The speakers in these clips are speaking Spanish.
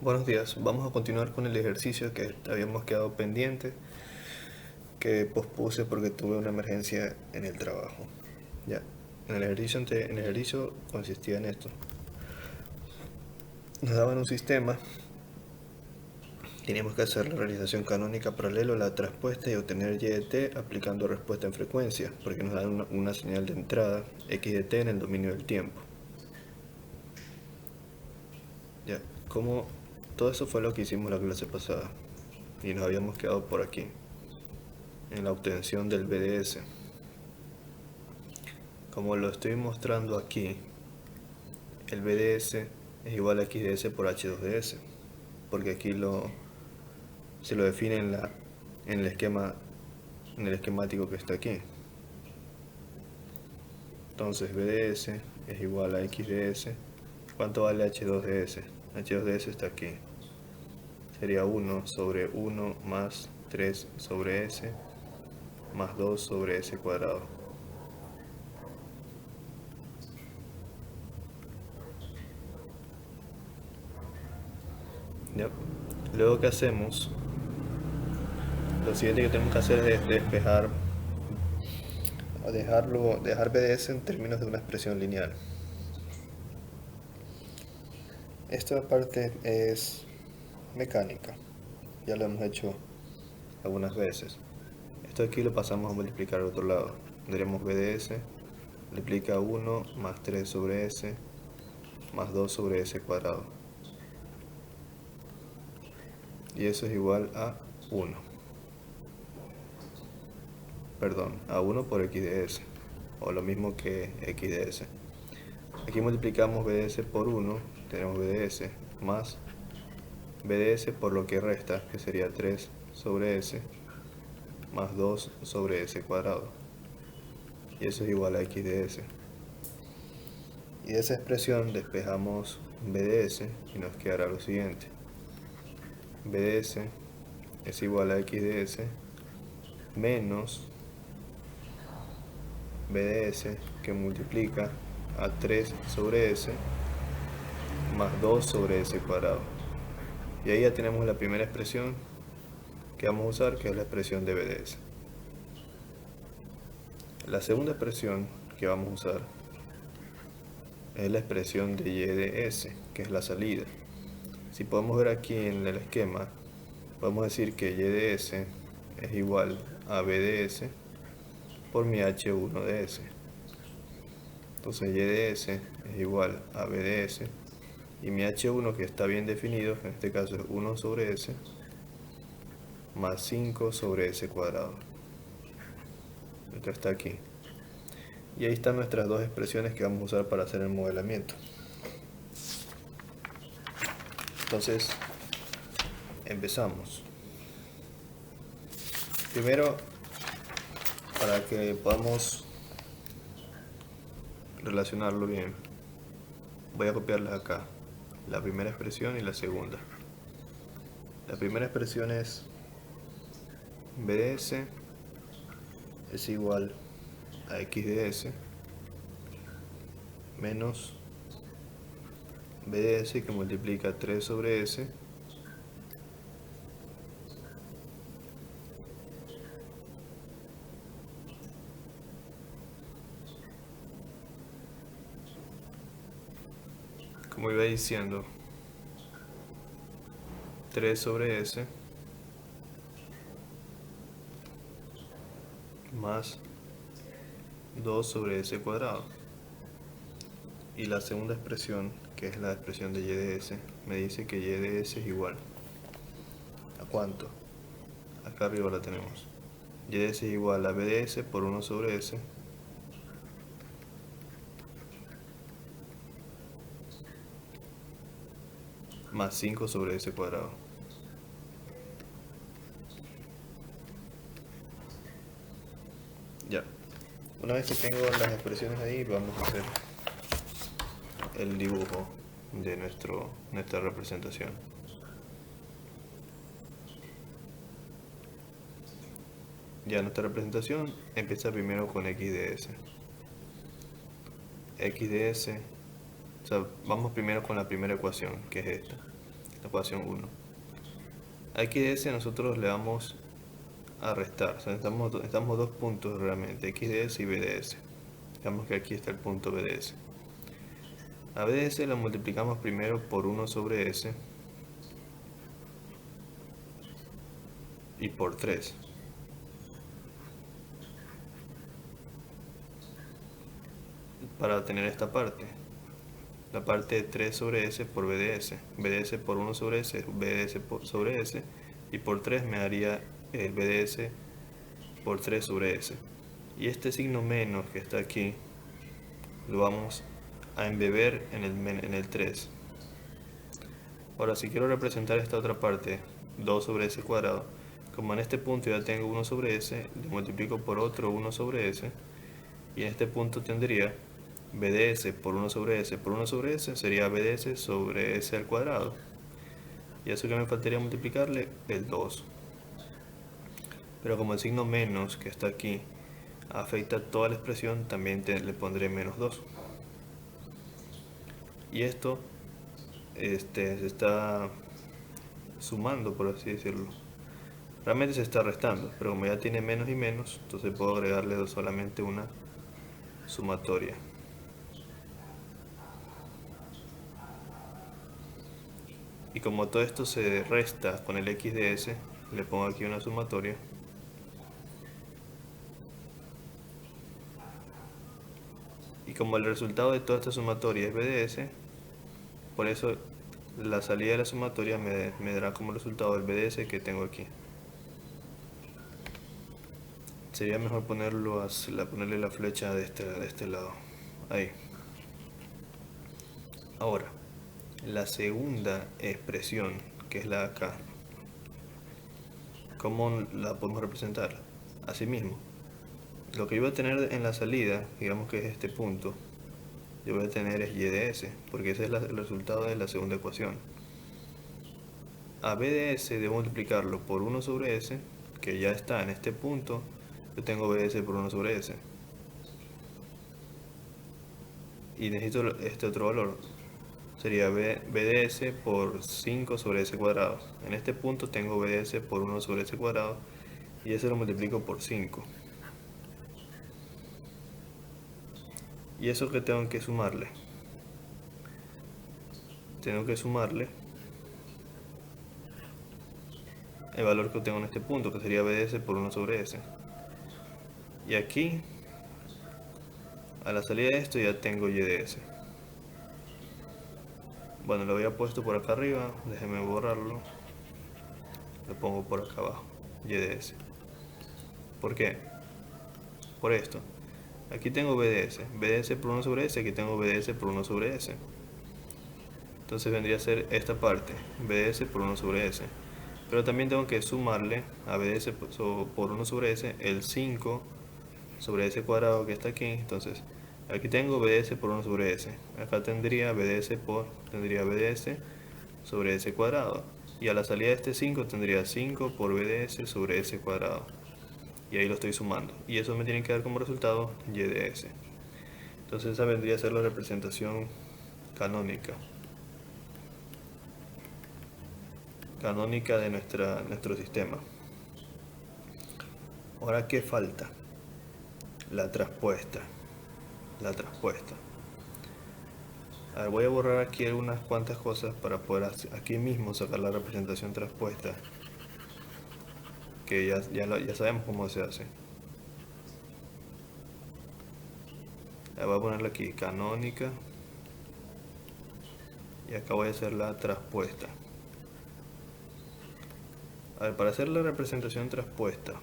Buenos días, vamos a continuar con el ejercicio que habíamos quedado pendiente, que pospuse porque tuve una emergencia en el trabajo. Ya, en el ejercicio consistía en esto. Nos daban un sistema, teníamos que hacer la realización canónica paralelo a la traspuesta y obtener y de t aplicando respuesta en frecuencia, porque nos dan una señal de entrada x de t en el dominio del tiempo. Ya, como todo eso fue lo que hicimos la clase pasada y nos habíamos quedado por aquí en la obtención del BDS. Como lo estoy mostrando aquí, el BDS es igual a XDS por H2DS, porque aquí se lo define en el esquema, en el esquemático que está aquí. Entonces BDS es igual a XDS. ¿Cuánto vale H2DS? H2DS está aquí. Sería 1 sobre 1 más 3 sobre S más 2 sobre S cuadrado. ¿Ya? Luego, ¿qué hacemos? Lo siguiente que tenemos que hacer es despejar o dejar BDS en términos de una expresión lineal. Esta parte es mecánica, ya lo hemos hecho algunas veces. Esto aquí lo pasamos a multiplicar al otro lado. Tendremos BDS multiplica 1 más 3 sobre S más 2 sobre S cuadrado. Y eso es igual a 1. Perdón, a 1 por x de s, o lo mismo que x de s. Aquí multiplicamos BDS por 1, tenemos BDS más BDS por lo que resta, que sería 3 sobre S más 2 sobre S cuadrado. Y eso es igual a x de s. Y de esa expresión despejamos BDS y nos quedará lo siguiente. BDS es igual a x de s menos BDS que multiplica a 3 sobre S más 2 sobre S cuadrado. Y ahí ya tenemos la primera expresión que vamos a usar, que es la expresión de BDS. La segunda expresión que vamos a usar es la expresión de y de s, que es la salida. Si podemos ver aquí en el esquema, podemos decir que y de s es igual a b de s por mi h1 de s. Entonces y de s es igual a b de s y mi h1, que está bien definido, en este caso es 1 sobre s más 5 sobre s cuadrado. Esto está aquí. Y ahí están nuestras dos expresiones que vamos a usar para hacer el modelamiento. Entonces, empezamos. Primero, para que podamos relacionarlo bien, voy a copiarlas acá, la primera expresión y la segunda. La primera expresión es BDS es igual a x de s menos BDS que multiplica 3 sobre s como iba diciendo, 3 sobre s más 2 sobre s cuadrado. Y la segunda expresión, que es la expresión de y de s, me dice que y de s es igual ¿a cuánto? Acá arriba la tenemos. Y de s es igual a b de s por 1 sobre s más 5 sobre s cuadrado. Ya. Una vez que tengo las expresiones ahí, vamos a hacer el dibujo de nuestra representación. Ya nuestra representación empieza primero con x de s. X de s, o sea, vamos primero con la primera ecuación, que es esta. la ecuación 1. Aquí de S nosotros le vamos a restar, o sea, necesitamos dos puntos realmente, x de S y b de S. Digamos que aquí está el punto b de S. A b de S lo multiplicamos primero por 1 sobre S y por 3. Para tener esta parte, la parte de 3 sobre S por b de S. B de S por 1 sobre S, b de S sobre S, y por 3 me daría el b de S por 3 sobre S. Y este signo menos que está aquí lo vamos a embeber en el 3. Ahora, si quiero representar esta otra parte, 2 sobre S cuadrado, como en este punto ya tengo 1 sobre S, le multiplico por otro 1 sobre S, y en este punto tendría b de S por 1 sobre S por 1 sobre S sería b de S sobre S al cuadrado. Y eso que me faltaría multiplicarle, el 2. Pero como el signo menos que está aquí afecta toda la expresión, también le pondré menos 2. Y esto se está sumando, por así decirlo. Realmente se está restando, pero como ya tiene menos y menos, entonces puedo agregarle solamente una sumatoria. Y como todo esto se resta con el x de S, le pongo aquí una sumatoria. Y como el resultado de toda esta sumatoria es b de S, por eso la salida de la sumatoria me dará como resultado el b de S que tengo aquí. Sería mejor ponerle la flecha de este lado. Ahí. Ahora, la segunda expresión, que es la de acá, ¿cómo la podemos representar? Asimismo, lo que yo voy a tener en la salida, digamos que es este punto, yo voy a tener es y de S, porque ese es el resultado de la segunda ecuación. A b de S debo multiplicarlo por 1 sobre S, que ya está en este punto, yo tengo b de S por 1 sobre S. Y necesito este otro valor, sería b de S por 5 sobre S cuadrado. En este punto tengo b de S por 1 sobre S cuadrado, y ese lo multiplico por 5. ¿Y eso que tengo que sumarle? Tengo que sumarle el valor que tengo en este punto, que sería b de S por 1 sobre S. Y aquí, a la salida de esto ya tengo y de S. Bueno, lo había puesto por acá arriba, déjenme borrarlo. Lo pongo por acá abajo, y de S. ¿Por qué? Por esto. Aquí tengo b de S por 1 sobre S, aquí tengo b de S por 1 sobre S. Entonces vendría a ser esta parte, b de S por 1 sobre S. Pero también tengo que sumarle a b de S por 1 sobre S el 5 sobre S cuadrado que está aquí. Entonces aquí tengo b de S por 1 sobre S. Acá tendría b de S sobre S cuadrado. Y a la salida de este 5 tendría 5 por b de S sobre S cuadrado. Y ahí lo estoy sumando. Y eso me tiene que dar como resultado y de S. Entonces esa vendría a ser la representación canónica. Canónica de nuestro sistema. Ahora, ¿qué falta? La traspuesta. La traspuesta. A ver, voy a borrar aquí algunas cuantas cosas para poder aquí mismo sacar la representación traspuesta, que ya sabemos cómo se hace. Voy a ponerle aquí canónica, y acá voy a hacer la traspuesta. A ver, para hacer la representación traspuesta,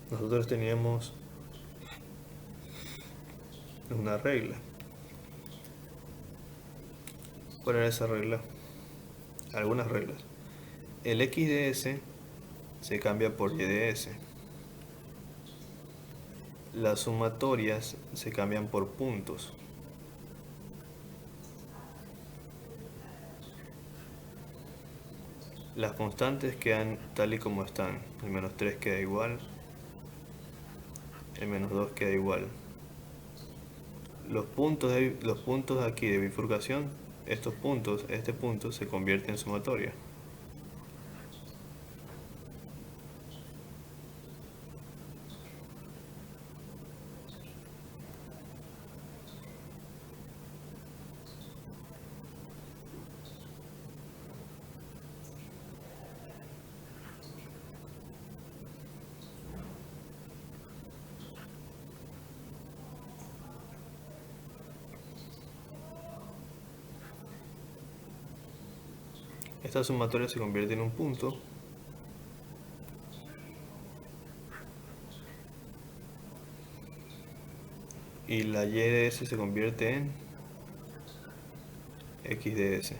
nosotros teníamos una regla. ¿Cuál era esa regla? Algunas reglas. El x de S se cambia por y de S. Las sumatorias se cambian por puntos. Las constantes quedan tal y como están. El menos 3 queda igual. El menos 2 queda igual. Los puntos aquí de bifurcación estos puntos, este punto se convierte en sumatoria. Esta sumatoria se convierte en un punto y la y de s se convierte en x de s.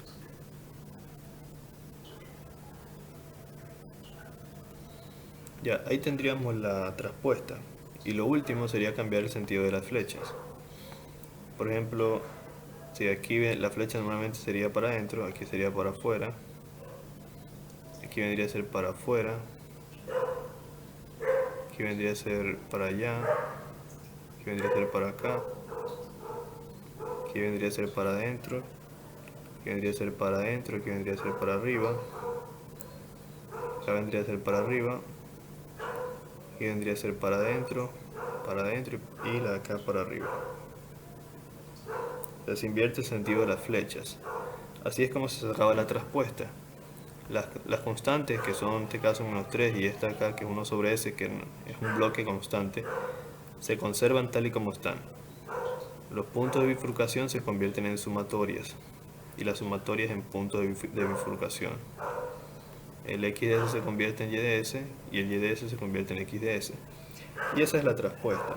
Ya, ahí tendríamos la traspuesta. Y lo último sería cambiar el sentido de las flechas. Por ejemplo, si aquí la flecha normalmente sería para adentro, aquí sería para afuera. Aquí vendría a ser para afuera. Aquí vendría a ser para allá. Aquí vendría a ser para acá. Aquí vendría a ser para adentro. Aquí vendría a ser para adentro. Aquí vendría a ser para arriba. Acá vendría a ser para arriba. Aquí vendría a ser para adentro y la de acá para arriba. Se invierte el sentido de las flechas. Así es como se sacaba la traspuesta. Las constantes, que son en este caso menos 3 y esta acá que es 1 sobre s, que es un bloque constante, se conservan tal y como están. Los puntos de bifurcación se convierten en sumatorias y las sumatorias en puntos de bifurcación. El x de s se convierte en y de s y el y de s se convierte en x de s. Y esa es la traspuesta.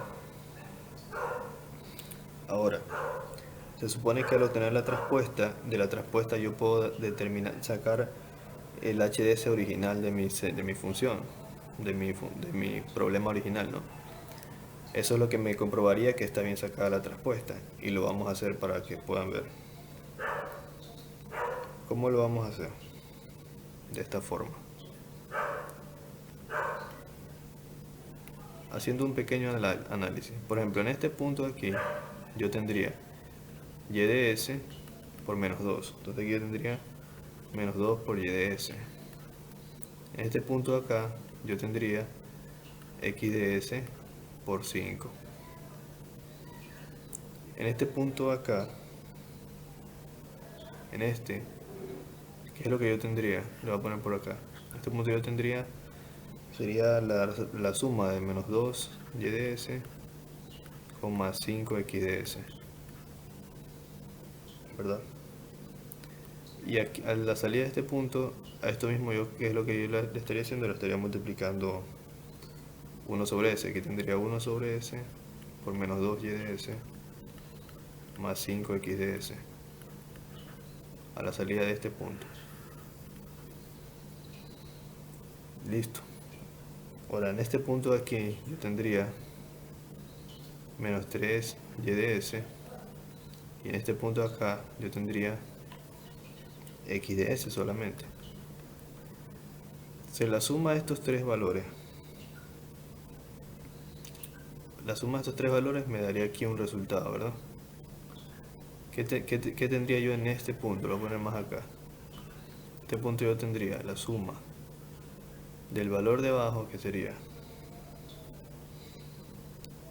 Ahora, se supone que al obtener la traspuesta, de la traspuesta yo puedo sacar el HDS original de mi función, de mi problema original, ¿no? Eso es lo que me comprobaría que está bien sacada la traspuesta y lo vamos a hacer para que puedan ver. ¿Cómo lo vamos a hacer? De esta forma. Haciendo un pequeño análisis. Por ejemplo, en este punto de aquí yo tendría y de s por menos 2. Entonces aquí yo tendría menos 2 por y de s. En este punto de acá yo tendría x de s por 5. En este punto de acá, en este, ¿qué es lo que yo tendría? Lo voy a poner por acá. En este punto yo tendría, sería la suma de menos 2 y de s con más 5 x de s, ¿verdad? Y aquí, a la salida de este punto, a esto mismo yo, ¿qué es lo que yo le estaría haciendo? Lo estaría multiplicando 1 sobre s, que tendría 1 sobre s por menos 2 y de s más 5 x de s a la salida de este punto. Listo. Ahora en este punto de aquí yo tendría menos 3 y de s y en este punto de acá yo tendría x de s solamente. Se la suma de estos tres valores. La suma de estos tres valores me daría aquí un resultado, ¿verdad? ¿Qué tendría yo en este punto? Lo voy a poner más acá. En este punto yo tendría la suma del valor de abajo, que sería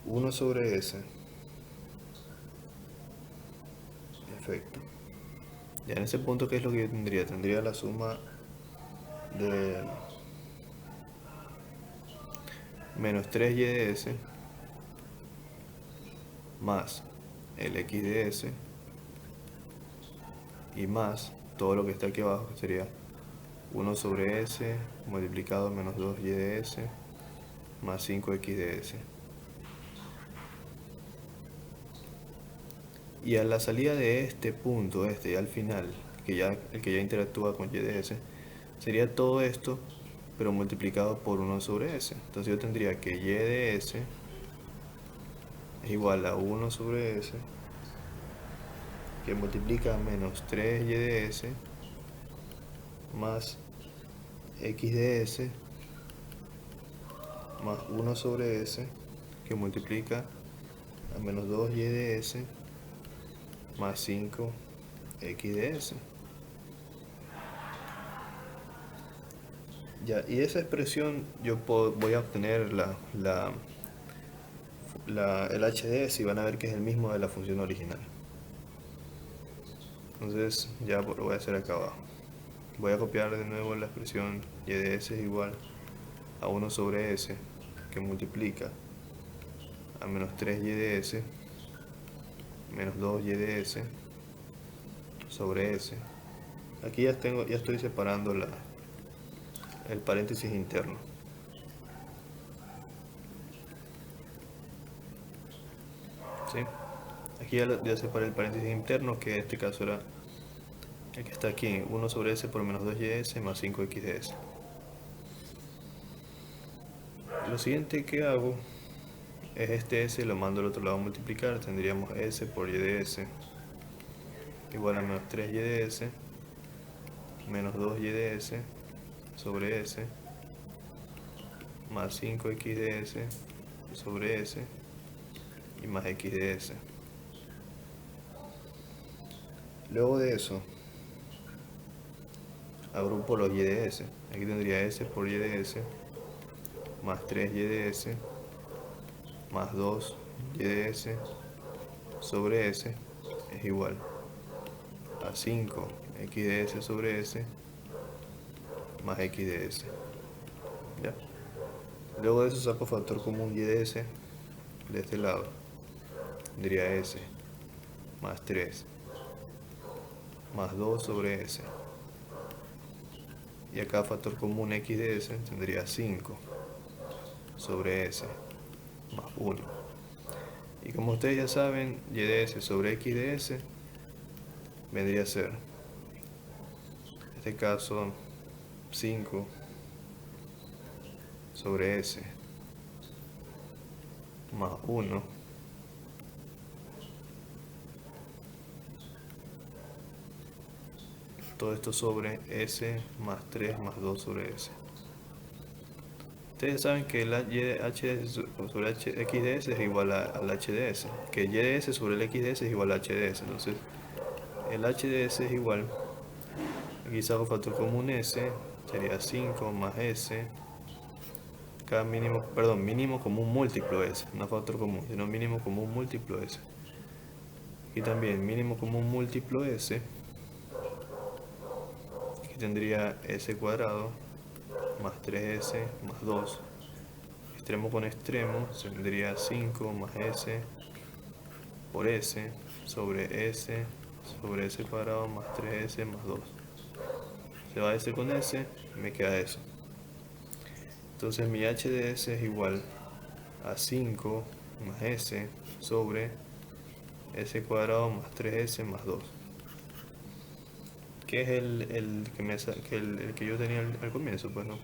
1 sobre s. Perfecto. Ya en ese punto, ¿qué es lo que yo tendría? Tendría la suma de menos 3y de s más el x de s y más todo lo que está aquí abajo, que sería 1 sobre s multiplicado menos 2y de s más 5x de s. Y a la salida de este punto, y al final, el que ya interactúa con y de s, sería todo esto, pero multiplicado por 1 sobre s. Entonces yo tendría que y de s es igual a 1 sobre s, que multiplica menos 3y de s más x de s más 1 sobre s, que multiplica a menos 2y de s más 5 x de s. Ya, y esa expresión yo voy a obtener el h de s y van a ver que es el mismo de la función original. Entonces ya lo voy a hacer acá abajo. Voy a copiar de nuevo la expresión y de s es igual a 1 sobre s, que multiplica a menos 3y de s menos 2y de s sobre s. Aquí ya estoy separando el paréntesis interno. ¿Sí? Aquí ya separé el paréntesis interno, que en este caso era el que está aquí, 1 sobre s por menos 2y de s más 5x de s. Lo siguiente que hago es este s, lo mando al otro lado a multiplicar, tendríamos s por y de s igual a menos 3y de s menos 2y de s sobre s más 5x de s sobre s y más x de s. Luego de eso agrupo los y de s. Aquí tendría s por y de s más 3y de s más 2y de s sobre s es igual a 5x de s sobre s más x de s. ¿Ya? Luego de eso saco factor común y de s de este lado. Tendría s más 3 más 2 sobre s. Y acá factor común x de s tendría 5 sobre s más 1. Y como ustedes ya saben, y de s sobre x de s vendría a ser, en este caso, 5 sobre s más 1 todo esto sobre s más 3 más 2 sobre s. Ustedes saben que el h de s sobre x de s es igual al h de s, que y de s sobre el x de s es igual a h de s. Entonces el h de s es igual, aquí saco factor común s, sería 5 más s, cada mínimo común múltiplo s, no factor común, sino mínimo común múltiplo s. Y también mínimo común múltiplo s, aquí tendría s cuadrado más 3s más 2, extremo con extremo, tendría 5 más s por s sobre s cuadrado más 3s más 2. Se va s con s y me queda eso. Entonces mi h de s es igual a 5 más s sobre s cuadrado más 3s más 2. Que es el que yo tenía al comienzo, pues no.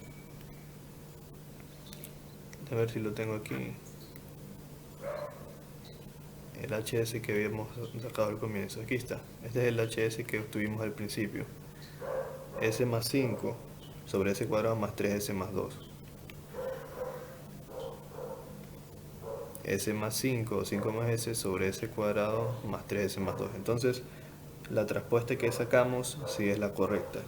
A ver si lo tengo aquí. El hs que habíamos sacado al comienzo. Aquí está. Este es el hs que obtuvimos al principio. S más 5 sobre s cuadrado más 3s más 2. S más 5 o 5 más s sobre s cuadrado más 3s más 2. Entonces, la traspuesta que sacamos sí es la correcta.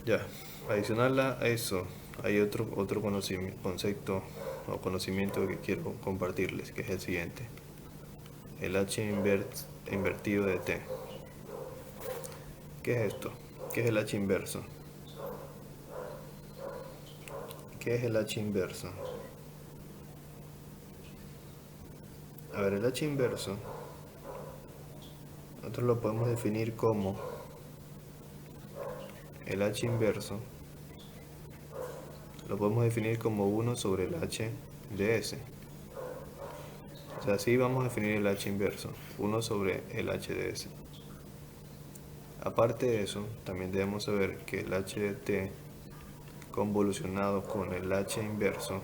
Ya, adicional a eso, hay otro concepto o conocimiento que quiero compartirles, que es el siguiente. El h invertido de t. ¿Qué es esto? ¿Qué es el h inverso? ¿Qué es el h inverso? A ver, el h inverso nosotros lo podemos definir como el h inverso lo podemos definir como 1 sobre el h de s. O sea, así vamos a definir el h inverso, 1 sobre el h de s. Aparte de eso, también debemos saber que el h de t convolucionado con el h inverso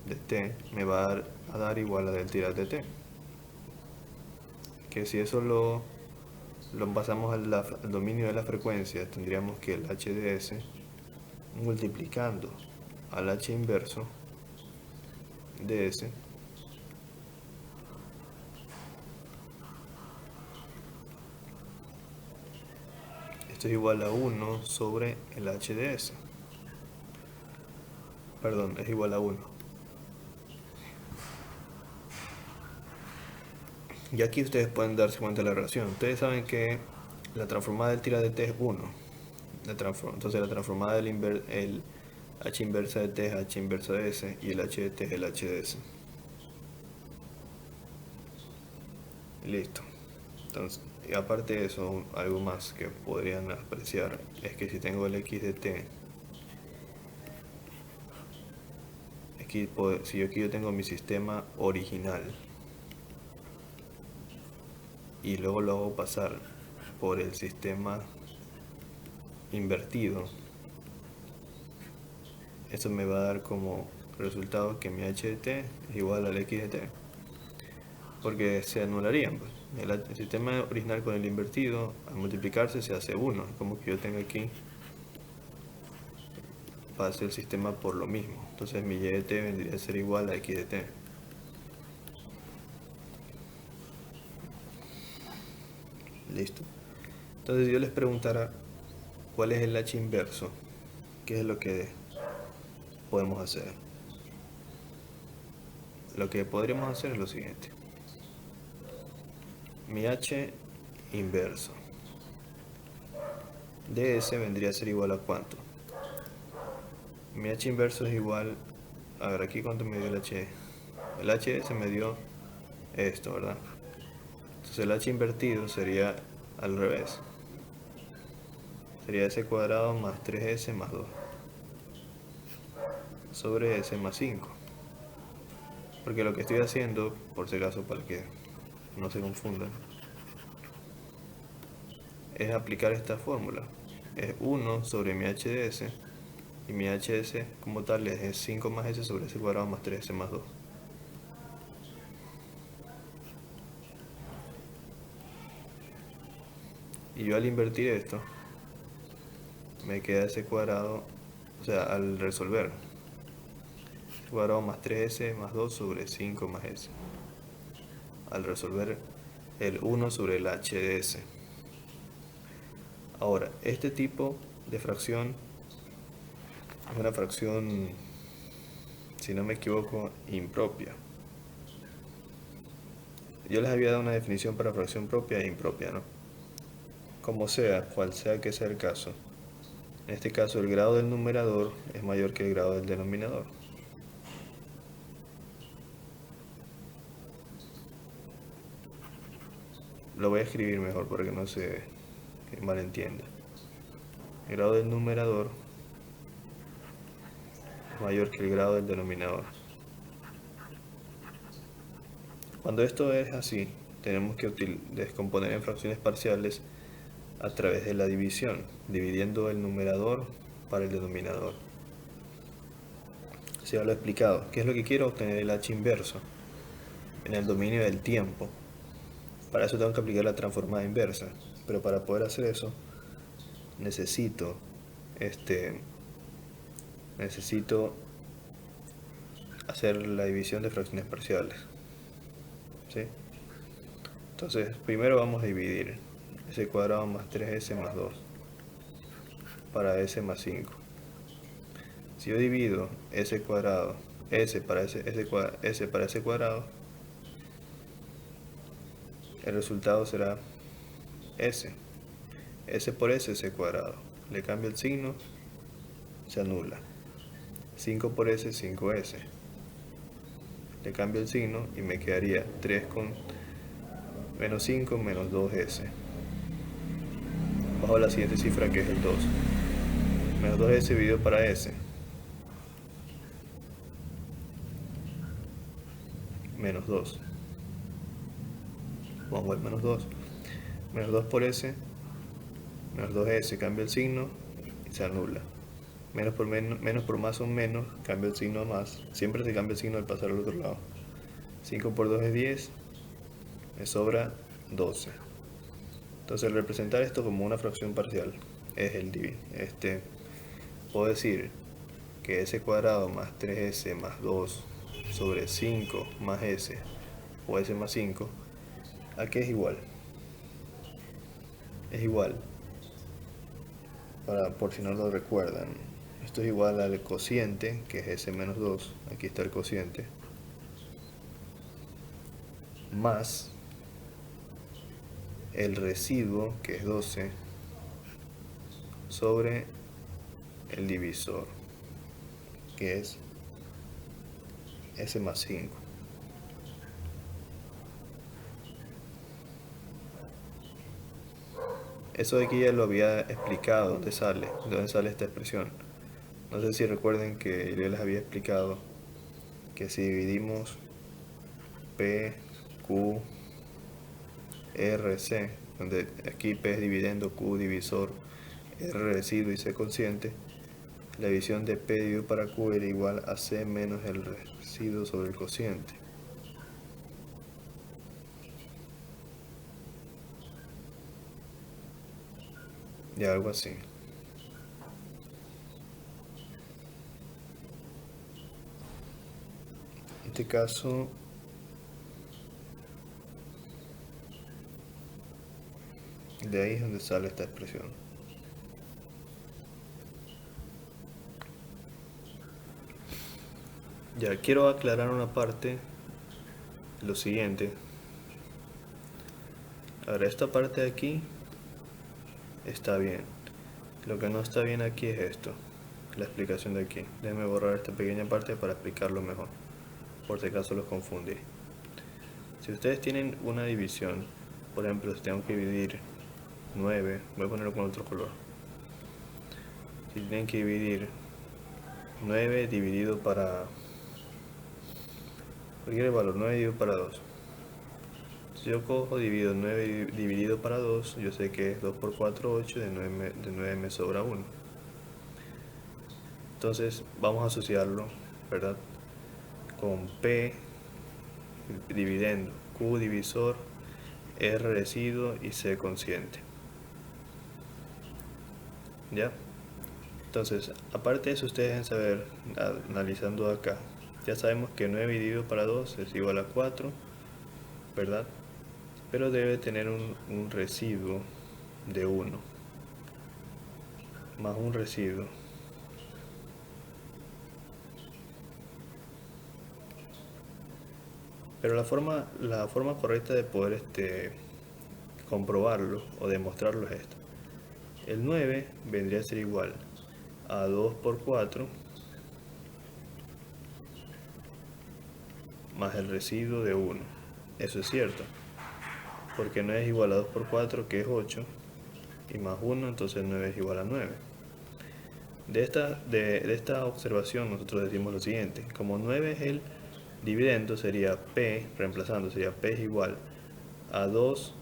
de t me va a dar igual a del tiras de t. Que si eso lo pasamos al dominio de la frecuencia, tendríamos que el h de s multiplicando al h inverso de s Esto es igual a 1 sobre el h de s. Perdón, es igual a 1. Y aquí ustedes pueden darse cuenta de la relación. Ustedes saben que la transformada del tira de t es 1. Entonces la transformada del el h inversa de t es h inversa de s y el h de t es el h de s. Listo. Entonces, y aparte de eso, algo más que podrían apreciar es que si tengo el x de t, si aquí yo tengo mi sistema original y luego lo hago pasar por el sistema invertido, eso me va a dar como resultado que mi h de t es igual al x de t, porque se anularían, pues. El sistema original con el invertido, al multiplicarse se hace 1, es como que yo tengo aquí pase el sistema por lo mismo, entonces mi y de t vendría a ser igual a x de t. Listo. Entonces yo les preguntara cuál es el h inverso, qué es lo que podemos hacer. Lo que podríamos hacer es lo siguiente: mi h inverso de s vendría a ser igual a ¿cuánto? Mi h inverso es igual, a ver aquí cuánto me dio el h. El h de s me dio esto, ¿verdad? Entonces el h invertido sería al revés, sería s cuadrado más 3s más 2 sobre s más 5, porque lo que estoy haciendo, por si acaso para que no se confundan, es aplicar esta fórmula. Es 1 sobre mi h de s, y mi h de s como tal es 5 más s sobre s cuadrado más 3s más 2. Y yo al invertir esto, me queda s cuadrado, o sea, al resolver, s cuadrado más 3s más 2 sobre 5 más s. Al resolver el 1 sobre el h de s. Ahora, este tipo de fracción es una fracción, si no me equivoco, impropia. Yo les había dado una definición para fracción propia e impropia, ¿no? Como sea, cual sea que sea el caso, en este caso el grado del numerador es mayor que el grado del denominador. Lo voy a escribir mejor para que no se malentienda. El grado del numerador es mayor que el grado del denominador. Cuando esto es así, tenemos que descomponer en fracciones parciales a través de la división, dividiendo el numerador para el denominador. Se lo he explicado. ¿Qué es lo que quiero? Obtener el h inverso en el dominio del tiempo. Para eso tengo que aplicar la transformada inversa, pero para poder hacer eso necesito hacer la división de fracciones parciales, ¿sí? Entonces primero vamos a dividir s cuadrado más 3s más 2 para s más 5. Si yo divido s cuadrado, s para s cuadrado, el resultado será s. S por s cuadrado. Le cambio el signo, se anula. 5 por s, 5s. Le cambio el signo y me quedaría 3 con menos 5 menos 2s. Bajo la siguiente cifra, que es el 2. Menos 2s dividido para s. Menos 2. Pongo el menos 2. Menos 2 por s. Menos 2s, cambio el signo y se anula. Menos por más son menos, cambio el signo a más. Siempre se cambia el signo al pasar al otro lado. 5 por 2 es 10. Me sobra 12. Entonces, al representar esto como una fracción parcial, es el puedo decir que s cuadrado más 3s más 2 sobre 5 más s, o s más 5, ¿a qué es igual? Es igual por si no lo recuerdan. Esto es igual al cociente, que es S menos 2, aquí está el cociente, más el residuo, que es 12, sobre el divisor, que es S más 5. Eso de aquí ya lo había explicado, ¿dónde sale? ¿De dónde sale esta expresión? No sé si recuerden que yo les había explicado que si dividimos P, Q, R, C, donde aquí P es dividendo, Q divisor, R residuo y C consciente, la división de P dividido para Q era igual a C menos el residuo sobre el cociente. Ya algo así. En este caso, de ahí es donde sale esta expresión. Ya quiero aclarar una parte, lo siguiente. Ahora, esta parte de aquí está bien. Lo que no está bien aquí es esto, la explicación de aquí. Déjenme borrar esta pequeña parte para explicarlo mejor, por si acaso los confundí. Si ustedes tienen una división, por ejemplo, si tengo que dividir 9, voy a ponerlo con otro color. Si tienen que dividir 9 dividido para cualquier valor, 9 dividido para 2. Si yo cojo, divido 9 dividido para 2, yo sé que es 2 por 4, 8, de 9 me sobra 1. Entonces vamos a asociarlo, ¿verdad? Con P dividendo, Q divisor, R residuo y C consciente. ¿Ya? Entonces, aparte de eso, ustedes deben saber, analizando acá, ya sabemos que 9 dividido para 2 es igual a 4, ¿verdad? Pero debe tener un residuo de 1, más un residuo. Pero la forma correcta de poder comprobarlo o demostrarlo es esta. El 9 vendría a ser igual a 2 por 4 más el residuo de 1. Eso es cierto, porque 9 es igual a 2 por 4, que es 8, y más 1, entonces 9 es igual a 9. De esta observación nosotros decimos lo siguiente: como 9 es el dividendo, sería P, reemplazando, sería P es igual a 2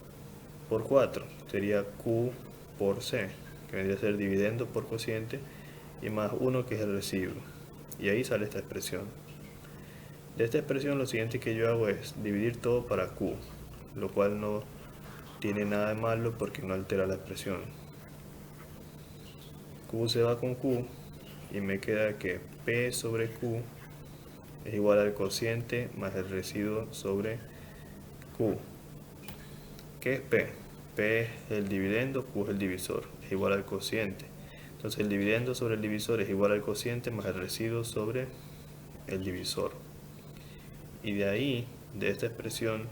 por 4, sería Q por C, que vendría a ser dividendo por cociente, y más 1, que es el residuo. Y ahí sale esta expresión. De esta expresión lo siguiente que yo hago es dividir todo para Q, lo cual no tiene nada de malo porque no altera la expresión. Q se va con Q y me queda que P sobre Q es igual al cociente más el residuo sobre Q. ¿Qué es P? P es el dividendo, Q es el divisor, es igual al cociente. Entonces el dividendo sobre el divisor es igual al cociente más el residuo sobre el divisor. Y de ahí, de esta expresión,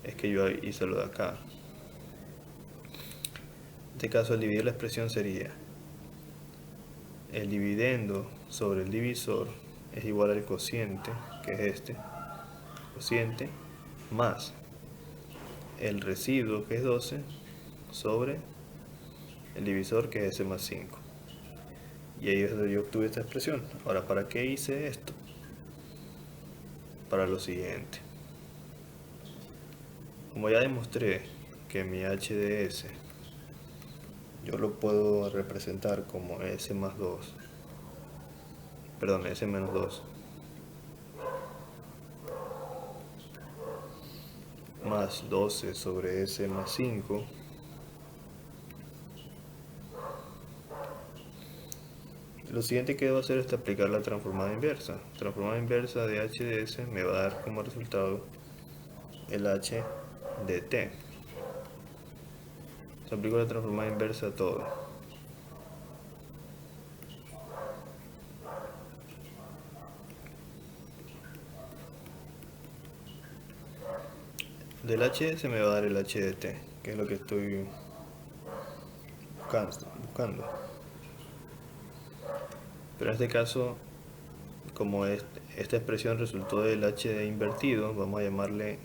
es que yo hice lo de acá. En este caso, al dividir la expresión sería el dividendo sobre el divisor es igual al cociente, que es este, cociente, más el residuo, que es 12, sobre el divisor, que es S más 5. Y ahí es donde yo obtuve esta expresión. Ahora, ¿para qué hice esto? Para lo siguiente. Como ya demostré que mi HDS yo lo puedo representar como S más 2, perdón, S menos 2, más 12 sobre S más 5, lo siguiente que debo hacer es aplicar la transformada inversa. Transformada inversa de h de s me va a dar como resultado el h de t. Se aplico la transformada inversa a todo. Del h se me va a dar el h de t, que es lo que estoy buscando. Pero en este caso, como esta expresión resultó del h invertido, vamos a llamarle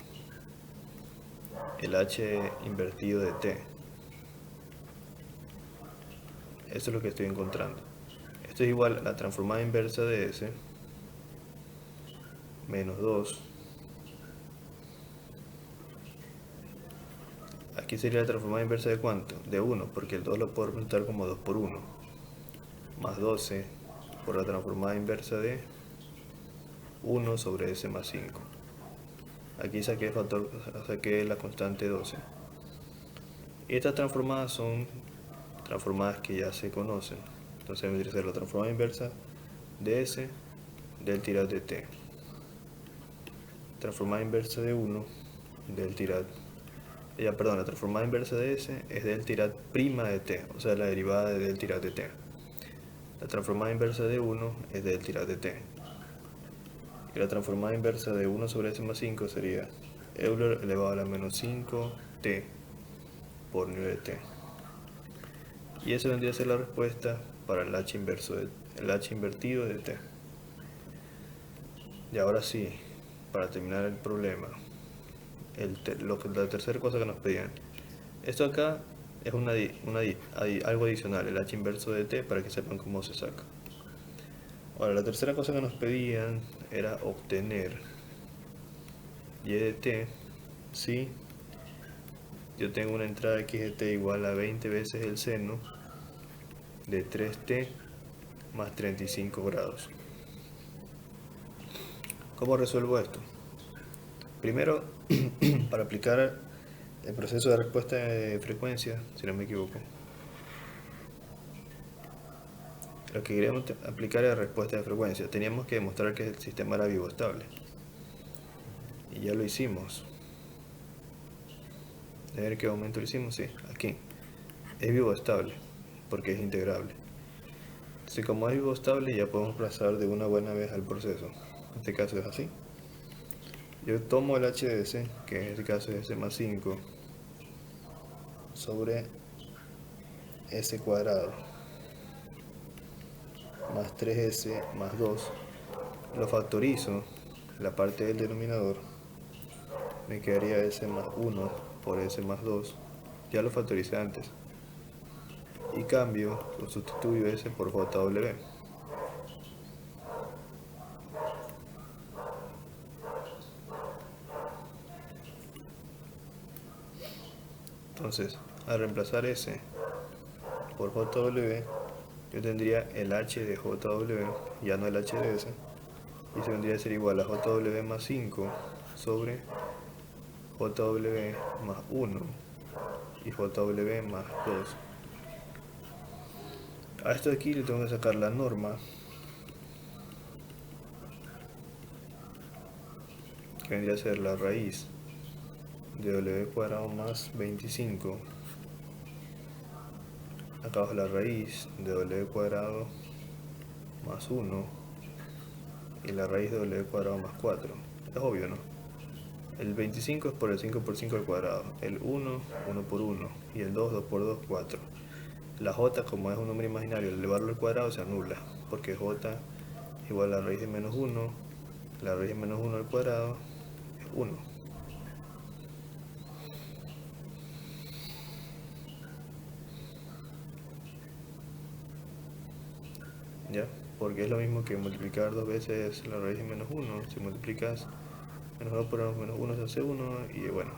el h invertido de t. Esto es lo que estoy encontrando. Esto es igual a la transformada inversa de s menos 2. Aquí sería la transformada inversa de ¿cuánto? De 1, porque el 2 lo puedo representar como 2 por 1. Más 12 por la transformada inversa de 1 sobre s más 5. Aquí saqué la constante 12. Y estas transformadas son transformadas que ya se conocen. Entonces vendría a ser la transformada inversa de s del tirad de t. Transformada inversa de 1 del tirad. La transformada inversa de s es del tirad prima de t, o sea, la derivada del tirad de t. La transformada inversa de 1 es del tirad de t. Y la transformada inversa de 1 sobre s más 5 sería Euler elevado a la menos 5t por nu de t. Y esa vendría a ser la respuesta para el h invertido de t. Y ahora sí, para terminar el problema, la tercera cosa que nos pedían. Esto acá es algo adicional, el h inverso de t, para que sepan cómo se saca. Ahora, la tercera cosa que nos pedían era obtener y de t si yo tengo una entrada x de t igual a 20 veces el seno de 3t más 35 grados. ¿Cómo resuelvo esto? Primero, para aplicar el proceso de respuesta de frecuencia, si no me equivoco, lo que queríamos aplicar era respuesta de frecuencia. Teníamos que demostrar que el sistema era vivo estable. Y ya lo hicimos. A ver qué momento lo hicimos, sí, aquí. Es vivo estable, porque es integrable. Entonces, como es vivo estable, ya podemos pasar de una buena vez al proceso. En este caso es así. Yo tomo el h de s, que en este caso es s más 5, sobre s cuadrado, más 3s más 2. Lo factorizo, la parte del denominador, me quedaría s más 1 por s más 2. Ya lo factoricé antes. Y cambio, lo sustituyo s por jw. Entonces, al reemplazar s por jw, yo tendría el h de jw, ya no el h de s, y se vendría a ser igual a jw más 5 sobre jw más 1 y jw más 2. A esto de aquí le tengo que sacar la norma, que vendría a ser la raíz de w cuadrado más 25. Acá abajo la raíz de w cuadrado más 1 y la raíz de w cuadrado más 4. Es obvio, ¿no? El 25 es por el 5 por 5 al cuadrado, el 1, 1 por 1, y el 2, 2 por 2, 4. La j, como es un número imaginario, al elevarlo al cuadrado se anula, porque j igual a la raíz de menos 1, la raíz de menos 1 al cuadrado es 1. ¿Ya? Porque es lo mismo que multiplicar dos veces la raíz de menos 1. Si multiplicas menos 2 por menos 1 se hace 1, y bueno,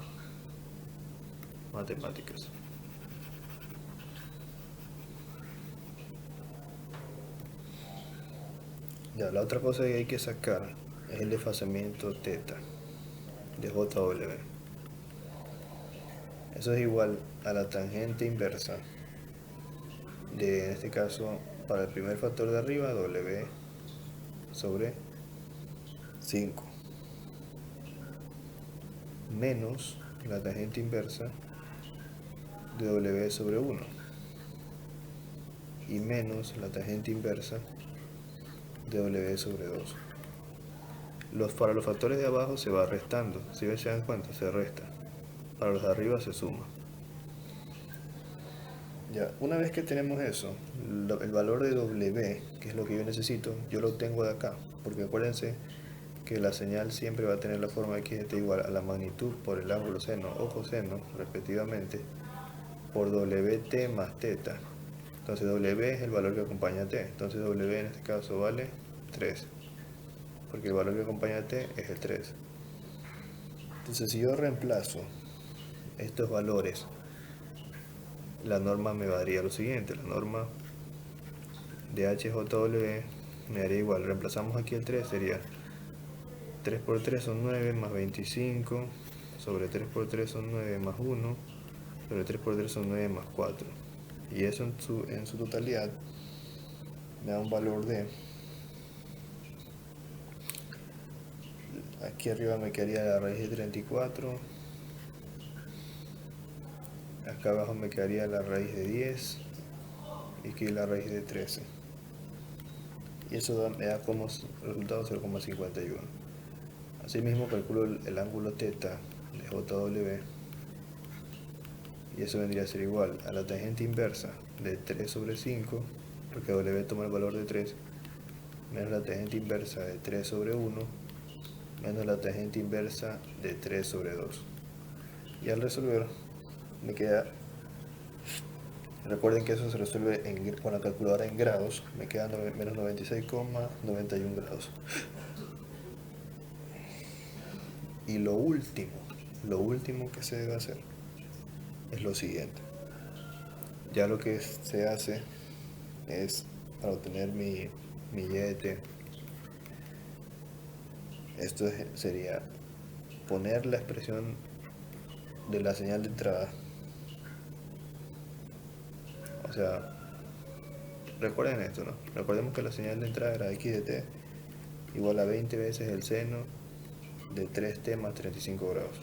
matemáticas. Ya, la otra cosa que hay que sacar es el desfasamiento θ de JW. Eso es igual a la tangente inversa de, en este caso, para el primer factor de arriba, W sobre 5, menos la tangente inversa de W sobre 1, y menos la tangente inversa de W sobre 2. Para los factores de abajo se va restando, si se dan cuenta, se resta. para los de arriba se suma. Ya, una vez que tenemos eso, el valor de W, que es lo que yo necesito, yo lo tengo de acá, porque acuérdense que la señal siempre va a tener la forma de x de t igual a la magnitud por el ángulo seno o coseno, respectivamente, por Wt más θ. Entonces W es el valor que acompaña a t, entonces W en este caso vale 3, porque el valor que acompaña a t es el 3. Entonces si yo reemplazo estos valores, la norma me daría lo siguiente, la norma de HJW me daría igual, reemplazamos aquí el 3, sería 3 por 3 son 9 más 25, sobre 3 por 3 son 9 más 1, sobre 3 por 3 son 9 más 4. Y eso en su totalidad me da un valor de, aquí arriba me quedaría la raíz de 34, acá abajo me quedaría la raíz de 10 y aquí la raíz de 13. Y eso me da como resultado 0,51. Asimismo calculo el ángulo θ de JW y eso vendría a ser igual a la tangente inversa de 3 sobre 5, porque W toma el valor de 3, menos la tangente inversa de 3 sobre 1, menos la tangente inversa de 3 sobre 2. Y al resolver me queda, recuerden que eso se resuelve con la calculadora en grados, me queda menos 96,91 grados. Y lo último que se debe hacer es lo siguiente. Ya lo que se hace es, para obtener mi y de t, esto sería poner la expresión de la señal de entrada. O sea, recuerden esto, ¿no? Recordemos que la señal de entrada era x de t igual a 20 veces el seno de 3t más 35 grados.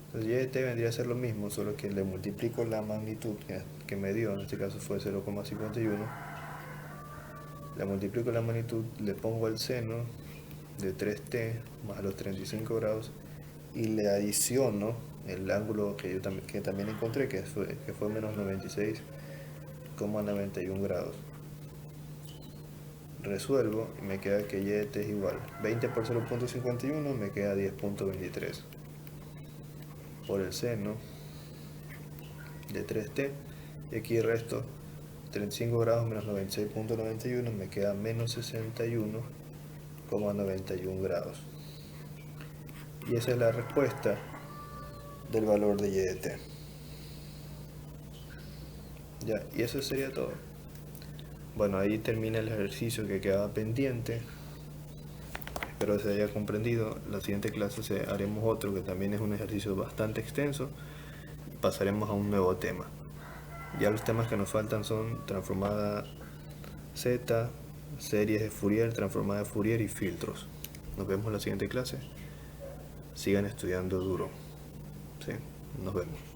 Entonces y de t vendría a ser lo mismo, solo que le multiplico la magnitud que me dio, en este caso fue 0,51. Le multiplico la magnitud, le pongo el seno de 3t más los 35 grados y le adiciono el ángulo que también encontré, que fue menos 96,91 grados. Resuelvo y me queda que y de t es igual 20 por 0,51, me queda 10,23 por el seno de 3t, y aquí el resto 35 grados menos 96,91 me queda menos 61,91 grados. Y esa es la respuesta del valor de y de t. Ya, y eso sería todo. Bueno, ahí termina el ejercicio que quedaba pendiente. Espero se haya comprendido. La siguiente clase haremos otro que también es un ejercicio bastante extenso. Pasaremos a un nuevo tema. Ya los temas que nos faltan son transformada Z, series de Fourier, transformada de Fourier y filtros. Nos vemos en la siguiente clase. Sigan estudiando duro. ¿Sí? Nos vemos.